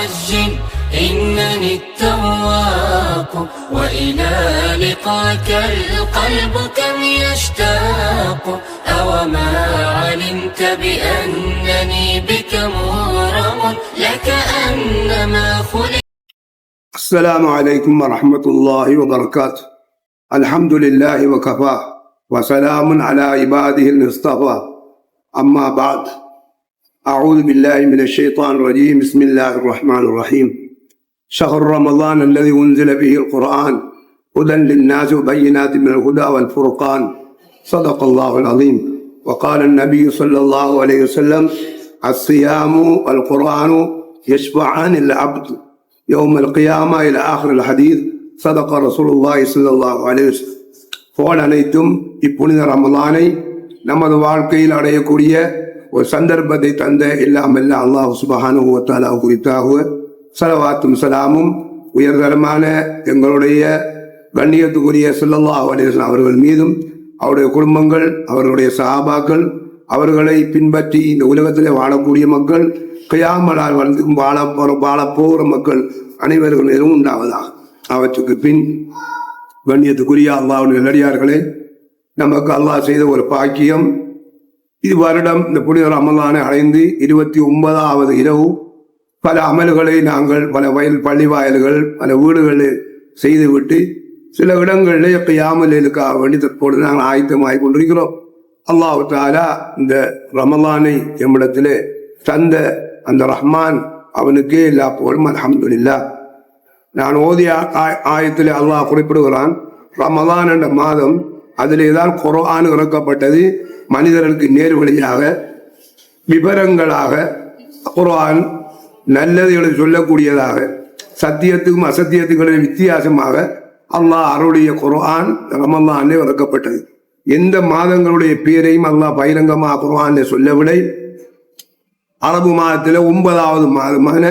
عجل إنني التواق وإلى لقاك القلب كم يشتاق أوما علمت بأنني بك مغرم لكأنما خلق. السلام عليكم ورحمة الله وبركاته. الحمد لله وكفى وسلام على عباده المصطفى. أما بعد، أعوذ بالله من الشيطان الرجيم. بسم الله الرحمن الرحيم. شهر رمضان الذي أنزل به القرآن هدى للناس وبينات من الهدى والفرقان. صدق الله العظيم. وقال النبي صلى الله عليه وسلم: الصيام والقرآن يشفعان العبد يوم القيامة إلى آخر الحديث. صدق رسول الله صلى الله عليه وسلم. போல் அனைத்தும் இப்புனித ரமலானை நமது வாழ்க்கையில் அடையக்கூடிய ஒரு சந்தர்ப்பத்தை தந்த இல்லாமல்ல அல்லாஹ் சுப்ஹானஹு வ தஆலா குறித்தாக ஸலவாத்தும் ஸலாமும் உயர்தரமான எங்களுடைய கண்ணியத்துக்குரிய ஸல்லல்லாஹு அலைஹி வஸல்லம் அவர்கள் மீதும், அவருடைய குடும்பங்கள், அவர்களுடைய சஹாபாக்கள், அவர்களை பின்பற்றி இந்த உலகத்திலே வாழக்கூடிய மக்கள், கியாமத் வந்து வாழப்போகிற மக்கள் அனைவர்கள் மீதும் உண்டாவதாக. அவற்றுக்கு பின் கண்ணியத்துக்குரிய அல்லாஹ்வுடைய நல்லடியார்களே, நமக்கு அல்லாஹ் செய்த ஒரு பாக்கியம். இது வருடம் இந்த புனித ரமலானை அடைந்து 29வது இரவு பல அமல்களை நாங்கள் பல பள்ளி வாயில்கள் பல வீடுகளில் செய்துவிட்டு சில இடங்களிலே கியாமலுக்காக வேண்டி தற்போது நாங்கள் ஆயத்தமாகி கொண்டிருக்கிறோம். அல்லாஹ் தஆலா இந்த ரமலானை எம்மிடத்திலே தந்த அந்த ரஹ்மான் அவனுக்கே எல்லா புகழும். அல்ஹம்துலில்லாஹ். நான் ஓதிய ஆயத்திலே அல்லாஹ் குறிப்பிடுகிறான், ரமலான் என்ற மாதம் அதிலேதான் குர்ஆன் இறக்கப்பட்டது. மனிதர்களுக்கு நேர் வழியாக விவரங்களாக குர்ஆன் நல்லதுகளை சொல்லக்கூடியதாக, சத்தியத்துக்கும் அசத்தியத்துக்கும் வித்தியாசமாக அல்லாஹ் அருளிய குர்ஆன் ரமலானிலே இறக்கப்பட்டது. எந்த மாதங்களுடைய பேரையும் அல்லாஹ் பகிரங்கமாக குர்ஆனிலே சொல்லவில்லை. அரபு மாதத்தில் 9வது மாதமான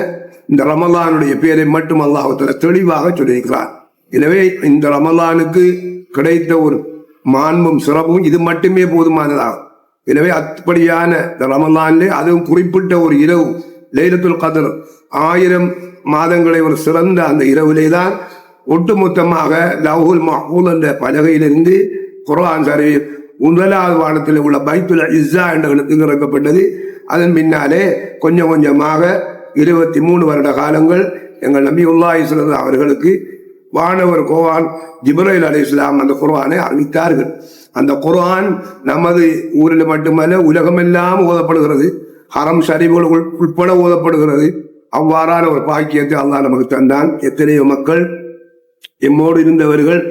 இந்த ரமலானுடைய பேரை மட்டும் அல்லாஹ் தெளிவாக சொல்லியிருக்கிறார். எனவே இந்த ரமலானுக்கு கிடைத்த ஒரு மாண்பும் சிறப்பும் இது மட்டுமே போதுமானதாகும். எனவே அப்படியான இந்த ரமலானிலே அதுவும் குறிப்பிட்ட ஒரு இரவு லைலத்துல் கத்ர் 1000 மாதங்களை ஒரு சிறந்த அந்த இரவிலே தான் ஒட்டுமொத்தமாக லவ்ஹுல் மஹ்ஃபூஸ் என்ற பலகையிலிருந்து குர்ஆன் ஷரீஃப் 1வது வானத்தில் உள்ள பைத்துல் இஸ்ஸா என்ற இடத்துக்கு இறக்கப்பட்டது. அதன் பின்னாலே கொஞ்சம் கொஞ்சமாக 23 வருட காலங்கள் எங்கள் நபியுல்லாஹி ஸல்லல்லாஹு அலைஹி அவர்களுக்கு வானவர் குர்ஆன் ஜிப்ரீல் அலைஹிஸ்ஸலாம் அந்த குர்ஆனை அறிவித்தார்கள். அந்த குர்ஆன் நமது ஊரில் மட்டுமல்ல உலகமெல்லாம் ஓதப்படுகிறது. ஹரம் ஷரீஃபுகள் உட்பட ஓதப்படுகிறது. அவ்வாறான ஒரு பாக்கியத்தை அல்லாஹ் நமக்கு தந்தான். எத்தனையோ மக்கள் எம்மோடு இருந்தவர்கள்,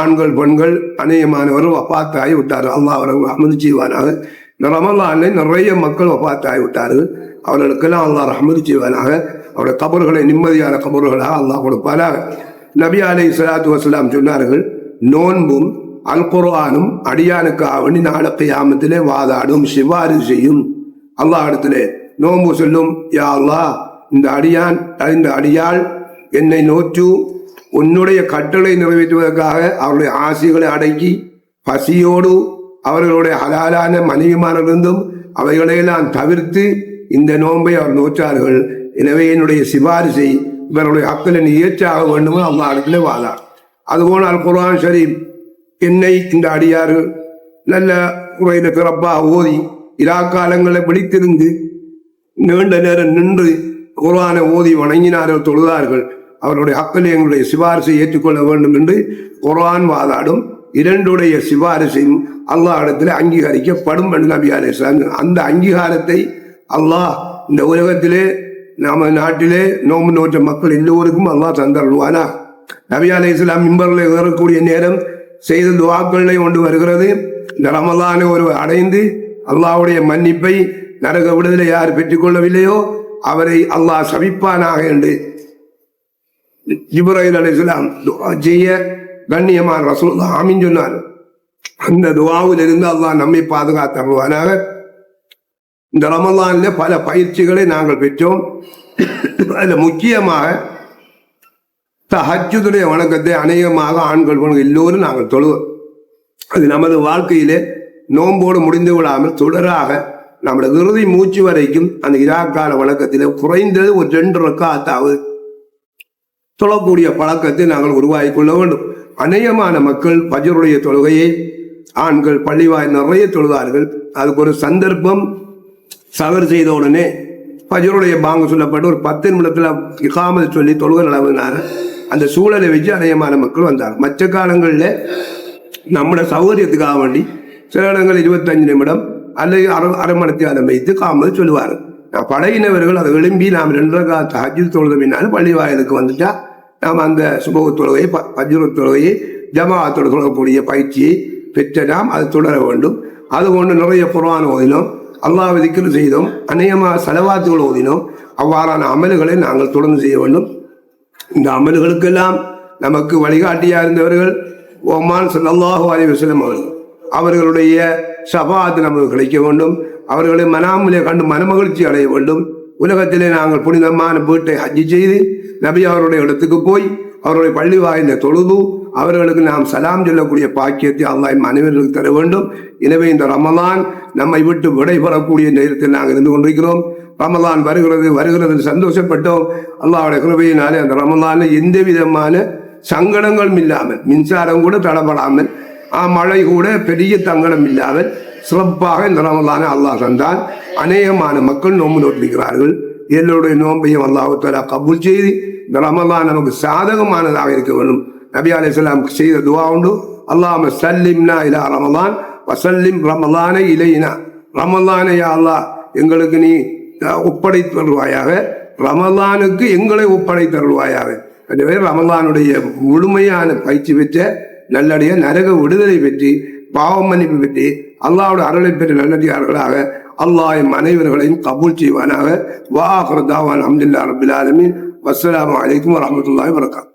ஆண்கள் பெண்கள் அநேகமானவர்கள் வஃபாத்தாகி விட்டார்கள். அல்லாஹ் அவர்கள் ரஹ்மத் செய்வானாக. இந்த ரமலானில் நிறைய மக்கள் வஃபாத்தாகி விட்டார்கள். அவர்களுக்கெல்லாம் அல்லாஹ் ரஹ்மத் செய்வானாக. அவருடைய கபர்களை நிம்மதியான கபர்களாக அல்லாஹ் கொடுப்பானாக. நபி அலைஹிஸ்ஸலாத்து வஸலாம் சொன்னார்கள், நோன்பும் அல் குர்ஆனும் அடியானுக்காக வேண்டி நாளை கியாமத்திலே வாதாடும், சிபாரிசு செய்யும். அல்லாஹ் இடத்திலே நோன்பு சொல்லும், யா அல்லாஹ், இந்த அடியாள் என்னை நோற்று உன்னுடைய கட்டளை நிறைவேற்றுவதற்காக அவருடைய ஆசைகளை அடக்கி பசியோடு அவர்களுடைய ஹலாலான மனைவிமாரிலிருந்தும் அவைகளையெல்லாம் தவிர்த்து இந்த நோன்பை அவர் நோற்றார்கள். எனவே என்னுடைய சிபாரிசை இவருடைய ஹக்கில் இயற்றாக வேண்டும் அல்லாஹ் இடத்துல வாதார். அதுபோல் அல் குர்ஆன் ஷரீஃப் என்னை இந்த அடியார்கள் நல்ல முறையில் சிறப்பாக ஓதி இராக்காலங்களில் விழித்திருந்து நீண்ட நேரம் நின்று குர்ஆனை ஓதி வணங்கினார்கள், தொழுதார்கள். அவருடைய ஹக்கில் எங்களுடைய சிபாரிசை ஏற்றுக்கொள்ள வேண்டும் என்று குர்ஆன் வாதாடும். இரண்டுடைய சிபாரிசையும் அல்லாஹ் இடத்துல அங்கீகரிக்கப்படும் என்று நபி அலைஹிஸ்ஸலாம். அந்த அங்கீகாரத்தை அல்லாஹ் இந்த உலகத்திலே நம்ம நாட்டிலே நோம்பு நோற்ற மக்கள் எல்லோருக்கும் அல்லாஹ் தந்தருள்வானா. நபி அலைஹிஸ்ஸலாம் மிம்பரில் ஏறக்கூடிய நேரம் செய்த துஆக்களை கொண்டு வருகிறது. இந்த ரமலானை ஒருவர் அடைந்து அல்லாஹ்வுடைய மன்னிப்பை, நரக விடுதலை யார் பெற்றுக்கொள்ளவில்லையோ அவரை அல்லாஹ் சபிப்பானாக என்று ஜிப்ரீல் அலைஹிஸ்ஸலாம் துஆ செய்ய கண்ணியமான ரசூலுல்லாஹ் ஆமீன் சொன்னார். அந்த துஆவில் இருந்து அல்லாஹ் நம்மை பாதுகாத்தருள்வானாக. இந்த ரமலான்ல பல பயிற்சிகளை நாங்கள் பெற்றோம். அதில் முக்கியமாக தஹஜ்ஜுடைய வணக்கத்தை அநேகமாக ஆண்கள் எல்லோரும் நாங்கள் தொழுவோம். அது நமது வாழ்க்கையிலே நோம்போடு முடிந்து விடாமல் தொடராக நம்முடைய இறுதி மூச்சு வரைக்கும் அந்த இராக்கால வழக்கத்தில் குறைந்தது ஒரு 2 ரக்காத்தாவது தொழக்கூடிய பழக்கத்தை நாங்கள் உருவாக்கி கொள்ள வேண்டும். அநேகமான மக்கள் ஃபஜ்ருடைய தொழுகையை ஆண்கள் பள்ளிவாய் நிறைய தொழுதார்கள். அதுக்கு ஒரு சந்தர்ப்பம் சகர் செய்த உடனே ஃபஜ்ருடைய பாங்கு சொல்லப்பட்டு ஒரு 10 நிமிடத்தில் இகாமத் சொல்லி தொழுகை நடந்ததுனால அந்த சூழலை வச்சு அநேகமான மக்கள் வந்தாங்க. மற்ற காலங்களில் நம்முடைய சௌகரியத்துக்காக வேண்டி சில இடங்கள் 25 நிமிடம் அல்லது அரை மணித்தியாலம் வைத்து காமத் சொல்லுவார்கள். படையினவர்கள் அதை விரும்பி நாம் 2 ரக்காத் தஹஜ்ஜுத் தொழுத பின்னாலும் பள்ளி வாயிலுக்கு வந்துட்டா நாம் அந்த சுபஹ் தொழுகையை ஃபஜ்ர் தொழுகையை ஜமாஅத்தோடு தொழக்கூடிய பயிற்சியை பெற்ற நாம் அது தொடர வேண்டும். அதுகொண்டு நிறைய குர்ஆன் ஓதினோம், அல்லாஹ்வை திக்ர் செய்தோம், அநேகமாக ஸலவாத்துகள் ஓதினோம். அவ்வாறான அமல்களை நாங்கள் தொடர்ந்து செய்ய வேண்டும். இந்த அமல்களுக்கெல்லாம் நமக்கு வழிகாட்டியாக இருந்தவர்கள் ஓமான் ஸல்லல்லாஹு அலைஹி வஸல்லம் அவர்களுடைய ஷஃபாஅத் நமக்கு கிடைக்க வேண்டும். அவர்களை மனாமிலே கண்டு மனமகிழ்ச்சி அடைய வேண்டும். உலகத்திலே நாங்கள் புனிதமான வீட்டை ஹஜ்ஜி செய்து நபி அவருடைய இடத்துக்கு போய் அவருடைய பள்ளி வாயில தொழுது அவர்களுக்கு நாம் சலாம் சொல்லக்கூடிய பாக்கியத்தை அல்லாஹ் மனைவர்களுக்கு தர வேண்டும். எனவே இந்த ரமலான் நம்மை விட்டு விடைபெறக்கூடிய நேரத்தில் நாங்கள் இருந்து கொண்டிருக்கிறோம். ரமலான் வருகிறது சந்தோஷப்பட்டோம். அல்லாஹ்வுடைய கிருபையினாலே அந்த ரமலானில் எந்த விதமான சங்கடங்களும் இல்லாமல், மின்சாரம் கூட தடப்படாமல், மழை கூட பெரிய தங்கடம் இல்லாமல் சிறப்பாக இந்த ரமலானை அல்லாஹ் தந்தான். அநேகமான மக்கள் நோன்பு நோட்டிருக்கிறார்கள். எல்லோருடைய நோன்பையும் அல்லாஹ் தஆலா கபூல் செய்து இந்த ரமலான் நமக்கு சாதகமானதாக இருக்க வேண்டும். நபி அலைஹிஸ்ஸலாம் செய்த துஆ உண்டு, அல்லாஹும்ம சல்லிம்னா இலா ரமலான் வசல்லிம் ரமலானை இலைனா. ரமலானை யா அல்லாஹ் எங்களுக்கு நீ ஒப்படைத்தருவாயாக, ரமலானுக்கு எங்களை ஒப்படைத்தருவாயாக. எனவே ரமலானுடைய முழுமையான பயிற்சி பெற்ற நல்லடைய நரக விடுதலை பெற்று பாவம் மன்னிப்பு பெற்று அல்லாஹ்வுடைய அருளை பெற்ற நல்லடியார்களாக அல்லாஹ் அனைவர்களையும் கபூல் செய்வானாக. வா ஆகிரு தாவானா அல்ஹம்துலில்லாஹி ரப்பில் ஆலமீன். வஸ்ஸலாமு அலைக்கும் வரஹ்மத்துல்லாஹி வபரகாத்துஹு.